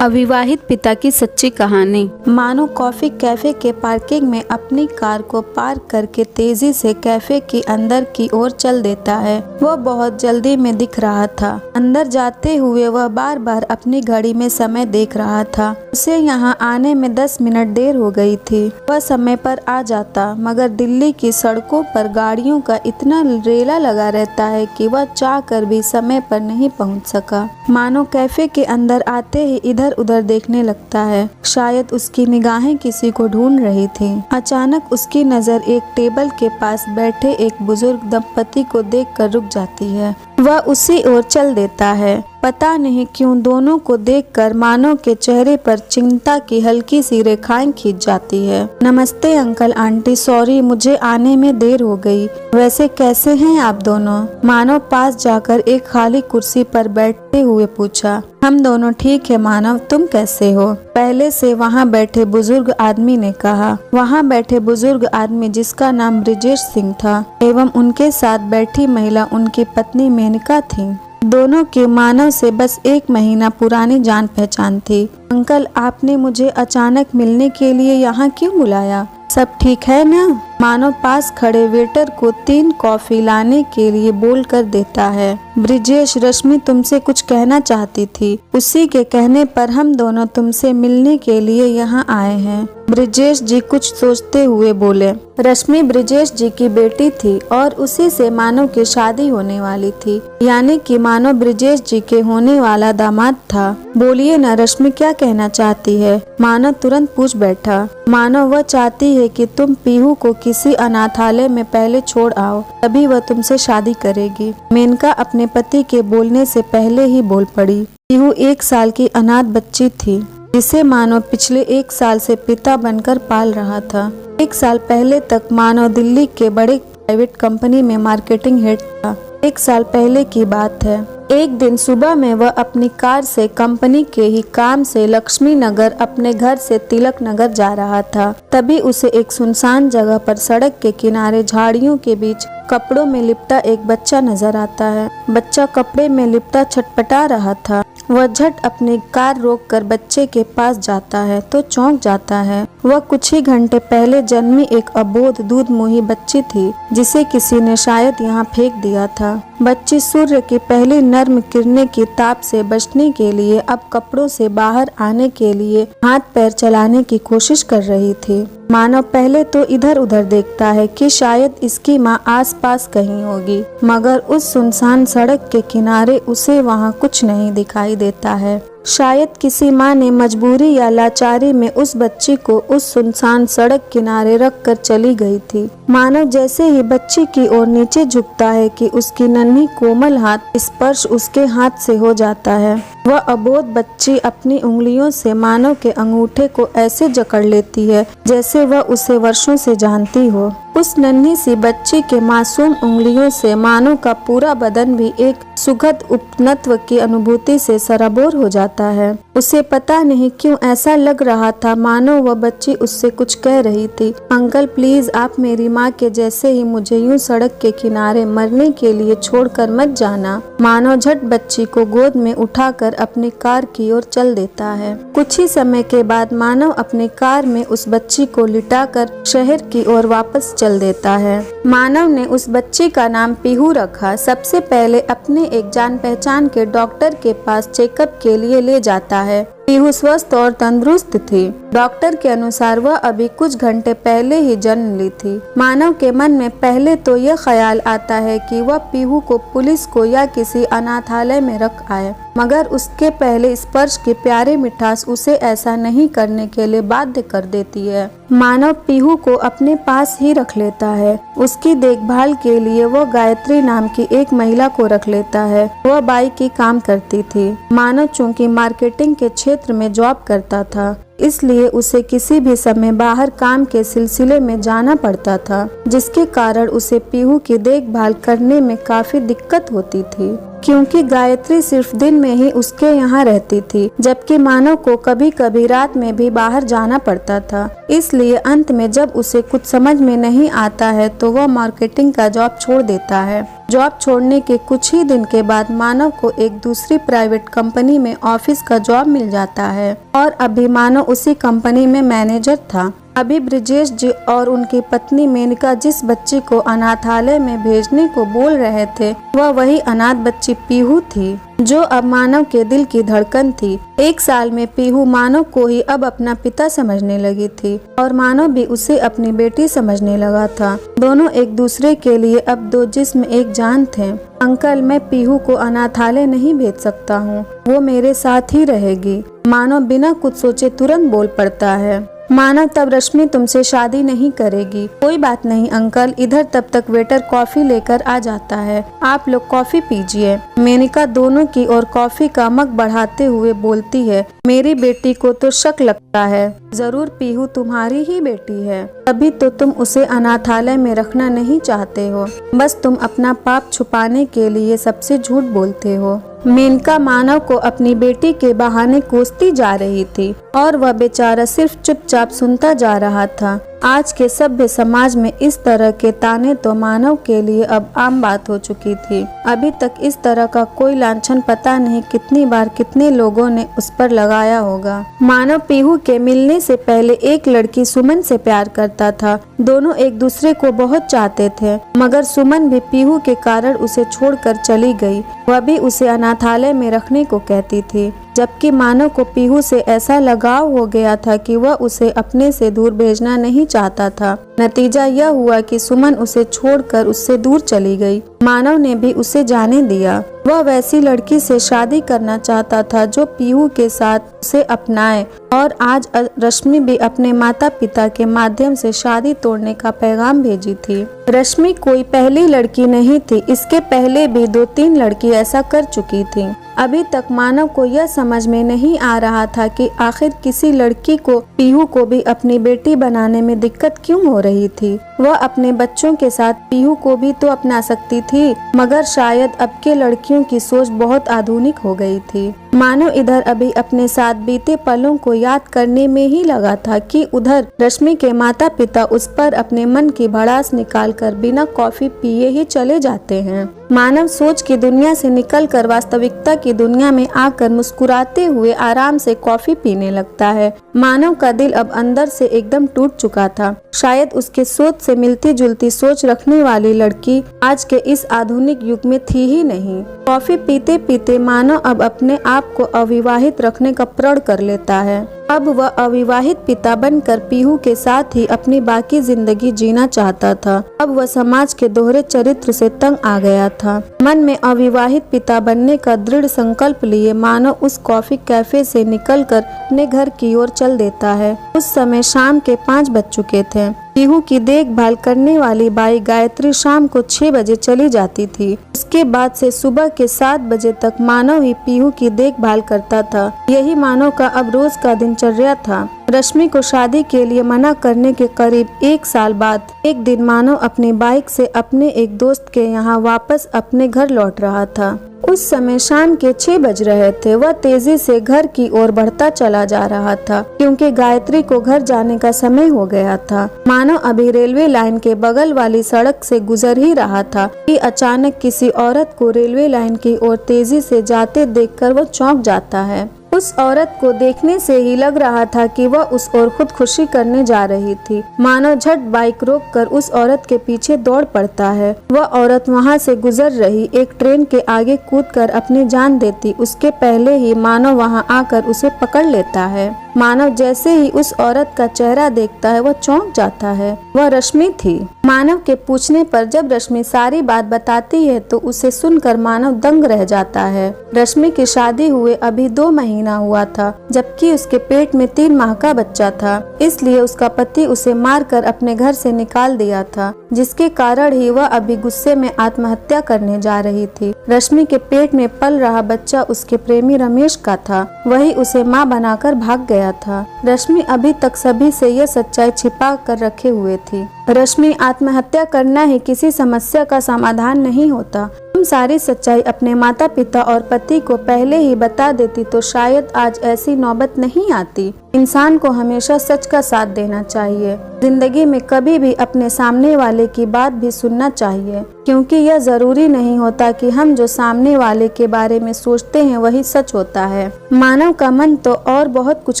अविवाहित पिता की सच्ची कहानी। मानो कॉफी कैफे के पार्किंग में अपनी कार को पार्क करके तेजी से कैफे के अंदर की ओर चल देता है। वह बहुत जल्दी में दिख रहा था। अंदर जाते हुए वह बार बार अपनी घड़ी में समय देख रहा था। उसे यहाँ आने में 10 मिनट देर हो गई थी। वह समय पर आ जाता, मगर दिल्ली की सड़कों पर गाड़ियों का इतना रेला लगा रहता है कि वह चाह कर भी समय पर नहीं पहुँच सका। मानो कैफे के अंदर आते ही इधर उधर देखने लगता है। शायद उसकी निगाहें किसी को ढूंढ रही थी। अचानक उसकी नजर एक टेबल के पास बैठे एक बुजुर्ग दंपति को देखकर रुक जाती है। वह उसी ओर चल देता है। पता नहीं क्यों दोनों को देखकर मानव के चेहरे पर चिंता की हल्की सी रेखाएं खींच जाती है। नमस्ते अंकल आंटी, सॉरी मुझे आने में देर हो गई। वैसे कैसे हैं आप दोनों? मानव पास जाकर एक खाली कुर्सी पर बैठते हुए पूछा। हम दोनों ठीक है मानव, तुम कैसे हो? पहले से वहाँ बैठे बुजुर्ग आदमी ने कहा। वहाँ बैठे बुजुर्ग आदमी जिसका नाम ब्रिजेश सिंह था एवं उनके साथ बैठी महिला उनकी पत्नी मेनका थी। दोनों के मानव से बस 1 महीना पुरानी जान पहचान थी। अंकल, आपने मुझे अचानक मिलने के लिए यहाँ क्यों बुलाया? सब ठीक है ना? मानव पास खड़े वेटर को 3 कॉफी लाने के लिए बोल कर देता है। ब्रिजेश, रश्मि तुमसे कुछ कहना चाहती थी। उसी के कहने पर हम दोनों तुमसे मिलने के लिए यहाँ आए हैं। ब्रिजेश जी कुछ सोचते हुए बोले। रश्मि ब्रिजेश जी की बेटी थी और उसी से मानव की शादी होने वाली थी, यानी कि मानव ब्रिजेश जी के होने वाला दामाद था। बोलिए ना रश्मि, क्या कहना चाहती है? मानव तुरंत पूछ बैठा। मानव, वह चाहती है कि तुम पीहू को किसी अनाथालय में पहले छोड़ आओ, तभी वह तुमसे शादी करेगी। मेनका अपने पति के बोलने से पहले ही बोल पड़ी। पीहू 1 साल की अनाथ बच्ची थी, जिसे मानव पिछले 1 साल से पिता बनकर पाल रहा था। 1 साल पहले तक मानव दिल्ली के बड़े प्राइवेट कंपनी में मार्केटिंग हेड था। 1 साल पहले की बात है। एक दिन सुबह में वह अपनी कार से कंपनी के ही काम से लक्ष्मी नगर अपने घर से तिलक नगर जा रहा था। तभी उसे एक सुनसान जगह पर सड़क के किनारे झाड़ियों के बीच कपड़ों में लिपटा एक बच्चा नजर आता है। बच्चा कपड़े में लिपटा छटपटा रहा था। वह झट अपनी कार रोककर बच्चे के पास जाता है तो चौंक जाता है। वह कुछ ही घंटे पहले जन्मी एक अबोध दूध मुही बच्ची थी, जिसे किसी ने शायद यहाँ फेंक दिया था। बच्ची सूर्य की पहली नर्म किरणें की ताप से बचने के लिए अब कपड़ों से बाहर आने के लिए हाथ पैर चलाने की कोशिश कर रही थी। मानव पहले तो इधर उधर देखता है कि शायद इसकी माँ आसपास कहीं होगी, मगर उस सुनसान सड़क के किनारे उसे वहाँ कुछ नहीं दिखाई देता है। शायद किसी माँ ने मजबूरी या लाचारी में उस बच्ची को उस सुनसान सड़क किनारे रख कर चली गई थी। मानव जैसे ही बच्ची की ओर नीचे झुकता है कि उसकी नन्ही कोमल हाथ स्पर्श उसके हाथ से हो जाता है। वह अबोध बच्ची अपनी उंगलियों से मानव के अंगूठे को ऐसे जकड़ लेती है जैसे वह उसे वर्षों से जानती हो। उस नन्ही सी बच्ची के मासूम उंगलियों से मानव का पूरा बदन भी एक सुखद उपनत्व की अनुभूति से सराबोर हो जाता है। उसे पता नहीं क्यों ऐसा लग रहा था मानो वह बच्ची उससे कुछ कह रही थी। अंकल प्लीज, आप मेरी माँ के जैसे ही मुझे यूं सड़क के किनारे मरने के लिए छोड़कर मत जाना। मानव झट बच्ची को गोद में उठाकर अपनी कार की ओर चल देता है। कुछ ही समय के बाद मानव अपनी कार में उस बच्ची को लिटाकर शहर की ओर वापस चल देता है। मानव ने उस बच्ची का नाम पीहू रखा। सबसे पहले अपने एक जान पहचान के डॉक्टर के पास चेकअप के लिए ले जाता है। पीहू स्वस्थ और तंदुरुस्त थी। डॉक्टर के अनुसार वह अभी कुछ घंटे पहले ही जन्म ली थी। मानव के मन में पहले तो यह ख्याल आता है कि वह पीहू को पुलिस को या किसी अनाथालय में रख आए, मगर उसके पहले स्पर्श की प्यारी मिठास उसे ऐसा नहीं करने के लिए बाध्य कर देती है। मानव पीहू को अपने पास ही रख लेता है। उसकी देखभाल के लिए वह गायत्री नाम की एक महिला को रख लेता है। वह बाई की काम करती थी। मानव चूंकि मार्केटिंग के क्षेत्र में जॉब करता था, इसलिए उसे किसी भी समय बाहर काम के सिलसिले में जाना पड़ता था, जिसके कारण उसे पीहू की देखभाल करने में काफी दिक्कत होती थी, क्योंकि गायत्री सिर्फ दिन में ही उसके यहाँ रहती थी, जबकि मानव को कभी कभी रात में भी बाहर जाना पड़ता था। इसलिए अंत में जब उसे कुछ समझ में नहीं आता है तो वह मार्केटिंग का जॉब छोड़ देता है। जॉब छोड़ने के कुछ ही दिन के बाद मानव को एक दूसरी प्राइवेट कंपनी में ऑफिस का जॉब मिल जाता है और अभी मानव उसी कंपनी में मैनेजर था। अभी ब्रिजेश जी और उनकी पत्नी मेनका जिस बच्ची को अनाथालय में भेजने को बोल रहे थे वह वही अनाथ बच्ची पीहू थी, जो अब मानव के दिल की धड़कन थी। 1 साल में पीहू मानव को ही अब अपना पिता समझने लगी थी और मानव भी उसे अपनी बेटी समझने लगा था। दोनों एक दूसरे के लिए अब 2 जिस्म एक जान थे। अंकल, मैं पीहू को अनाथालय नहीं भेज सकता हूँ, वो मेरे साथ ही रहेगी। मानव बिना कुछ सोचे तुरंत बोल पड़ता है। मानव, तब रश्मि तुमसे शादी नहीं करेगी। कोई बात नहीं अंकल, इधर तब तक वेटर कॉफी लेकर आ जाता है, आप लोग कॉफी पीजिए। मेनका दोनों की ओर कॉफी का मग बढ़ाते हुए बोलती है, मेरी बेटी को तो शक लगता है, जरूर पीहू तुम्हारी ही बेटी है, तभी तो तुम उसे अनाथालय में रखना नहीं चाहते हो, बस तुम अपना पाप छुपाने के लिए सबसे झूठ बोलते हो। मेनका मानव को अपनी बेटी के बहाने कोसती जा रही थी और वह बेचारा सिर्फ चुपचाप सुनता जा रहा था। आज के सभ्य समाज में इस तरह के ताने तो मानव के लिए अब आम बात हो चुकी थी। अभी तक इस तरह का कोई लांछन पता नहीं कितनी बार कितने लोगों ने उस पर लगाया होगा। मानव पीहू के मिलने से पहले एक लड़की सुमन से प्यार करता था। दोनों एक दूसरे को बहुत चाहते थे, मगर सुमन भी पीहू के कारण उसे छोड़कर चली गई। वह भी उसे अनाथालय में रखने को कहती थी, जबकि मानव को पीहू से ऐसा लगाव हो गया था कि वह उसे अपने से दूर भेजना नहीं चाहता था। नतीजा यह हुआ कि सुमन उसे छोड़कर उससे दूर चली गई। मानव ने भी उसे जाने दिया। वह वैसी लड़की से शादी करना चाहता था जो पीहू के साथ उसे अपनाए, और आज रश्मि भी अपने माता पिता के माध्यम से शादी तोड़ने का पैगाम भेजी थी। रश्मि कोई पहली लड़की नहीं थी, इसके पहले भी 2-3 लड़की ऐसा कर चुकी थी। अभी तक मानव को यह समझ में नहीं आ रहा था कि आखिर किसी लड़की को पीहू को भी अपनी बेटी बनाने में दिक्कत क्यों हो रही थी। वह अपने बच्चों के साथ पीहू को भी तो अपना सकती थी, मगर शायद अब के लड़कियों की सोच बहुत आधुनिक हो गई थी। मानव इधर अभी अपने साथ बीते पलों को याद करने में ही लगा था कि उधर रश्मि के माता पिता उस पर अपने मन की भड़ास निकालकर बिना कॉफी पिए ही चले जाते हैं। मानव सोच की दुनिया से निकलकर वास्तविकता की दुनिया में आकर मुस्कुराते हुए आराम से कॉफी पीने लगता है। मानव का दिल अब अंदर से एकदम टूट चुका था। शायद उसके सोच से मिलती जुलती सोच रखने वाली लड़की आज के इस आधुनिक युग में थी ही नहीं। कॉफी पीते पीते मानव अब अपने आप को अविवाहित रखने का प्रण कर लेता है। अब वह अविवाहित पिता बनकर पीहू के साथ ही अपनी बाकी जिंदगी जीना चाहता था। अब वह समाज के दोहरे चरित्र से तंग आ गया था। मन में अविवाहित पिता बनने का दृढ़ संकल्प लिए मानव उस कॉफी कैफे से निकलकर अपने घर की ओर चल देता है। उस समय शाम के 5 बज चुके थे। पीहू की देखभाल करने वाली बाई गायत्री शाम को 6 बजे चली जाती थी। उसके बाद से सुबह के 7 बजे तक मानव ही पीहू की देखभाल करता था। यही मानव का अब रोज का दिनचर्या था। रश्मि को शादी के लिए मना करने के करीब 1 साल बाद एक दिन मानव अपनी बाइक से अपने एक दोस्त के यहाँ वापस अपने घर लौट रहा था। उस समय शाम के 6 बज रहे थे। वह तेजी से घर की ओर बढ़ता चला जा रहा था, क्योंकि गायत्री को घर जाने का समय हो गया था। मानव अभी रेलवे लाइन के बगल वाली सड़क से गुजर ही रहा था कि अचानक किसी औरत को रेलवे लाइन की ओर तेजी से जाते देखकर वह चौंक जाता है। उस औरत को देखने से ही लग रहा था कि वह उस ओर खुदकुशी करने जा रही थी। मानव झट बाइक रोककर उस औरत के पीछे दौड़ पड़ता है। वह औरत वहां से गुजर रही एक ट्रेन के आगे कूदकर अपनी जान देती उसके पहले ही मानव वहां आकर उसे पकड़ लेता है। मानव जैसे ही उस औरत का चेहरा देखता है वह चौंक जाता है। वह रश्मि थी। मानव के पूछने पर जब रश्मि सारी बात बताती है तो उसे सुनकर मानव दंग रह जाता है। रश्मि की शादी हुए अभी 2 महीना हुआ था, जबकि उसके पेट में 3 माह का बच्चा था। इसलिए उसका पति उसे मारकर अपने घर से निकाल दिया था, जिसके कारण ही वह अभी गुस्से में आत्महत्या करने जा रही थी। रश्मि के पेट में पल रहा बच्चा उसके प्रेमी रमेश का था। वही उसे मां बनाकर भाग गया था। रश्मि अभी तक सभी से यह सच्चाई छिपा कर रखे हुए थी। रश्मि, आत्महत्या करना ही किसी समस्या का समाधान नहीं होता। तुम सारी सच्चाई अपने माता पिता और पति को पहले ही बता देती तो शायद आज ऐसी नौबत नहीं आती। इंसान को हमेशा सच का साथ देना चाहिए। जिंदगी में कभी भी अपने सामने वाले की बात भी सुनना चाहिए, क्योंकि यह जरूरी नहीं होता कि हम जो सामने वाले के बारे में सोचते हैं वही सच होता है। मानव का मन तो और बहुत कुछ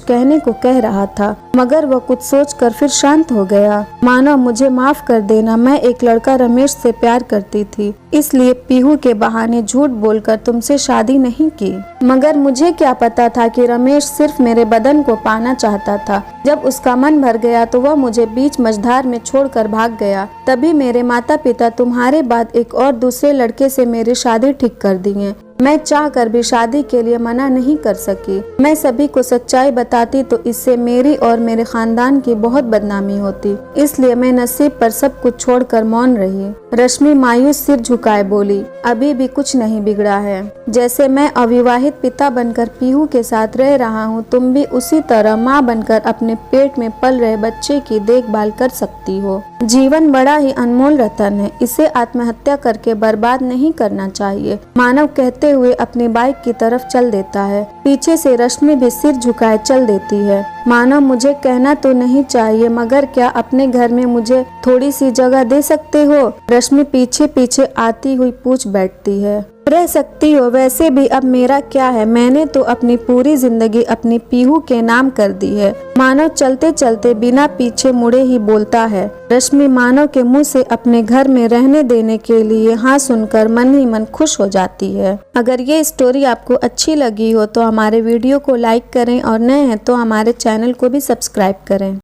कहने को कह रहा था, मगर वह कुछ सोचकर फिर शांत हो गया। मानव, मुझे माफ कर देना, मैं एक लड़का रमेश से प्यार करती थी, इसलिए पीहू के बहाने झूठ बोलकर तुमसे शादी नहीं की। मगर मुझे क्या पता था कि रमेश सिर्फ मेरे बदन को पाना चाहता था। जब उसका मन भर गया तो वह मुझे बीच मझधार में छोड़कर भाग गया। तभी मेरे माता पिता तुम्हारे बाद एक और दूसरे लड़के से मेरी शादी ठीक कर दिए। मैं चाहकर भी शादी के लिए मना नहीं कर सकी। मैं सभी को सच्चाई बताती तो इससे मेरी और मेरे खानदान की बहुत बदनामी होती, इसलिए मैं नसीब पर सब कुछ छोड़कर मौन रही। रश्मि मायूस सिर झुकाए बोली, अभी भी कुछ नहीं बिगड़ा है। जैसे मैं अविवाहित पिता बनकर पीहू के साथ रह रहा हूँ, तुम भी उसी तरह माँ बनकर अपने पेट में पल रहे बच्चे की देखभाल कर सकती हो। जीवन बड़ा ही अनमोल रतन है, इसे आत्महत्या करके बर्बाद नहीं करना चाहिए। मानव कहते हुए अपनी बाइक की तरफ चल देता है। पीछे से रश्मि भी सिर झुकाए चल देती है। मानव, मुझे कहना तो नहीं चाहिए, मगर क्या अपने घर में मुझे थोड़ी सी जगह दे सकते हो? रश्मि पीछे पीछे आती हुई पूछ बैठती है। रह सकती हो, वैसे भी अब मेरा क्या है, मैंने तो अपनी पूरी जिंदगी अपनी पीहू के नाम कर दी है। मानव चलते चलते बिना पीछे मुड़े ही बोलता है। रश्मि मानव के मुंह से अपने घर में रहने देने के लिए हाँ सुनकर मन ही मन खुश हो जाती है। अगर ये स्टोरी आपको अच्छी लगी हो तो हमारे वीडियो को लाइक करें और नए हैं तो हमारे चैनल को भी सब्सक्राइब करें।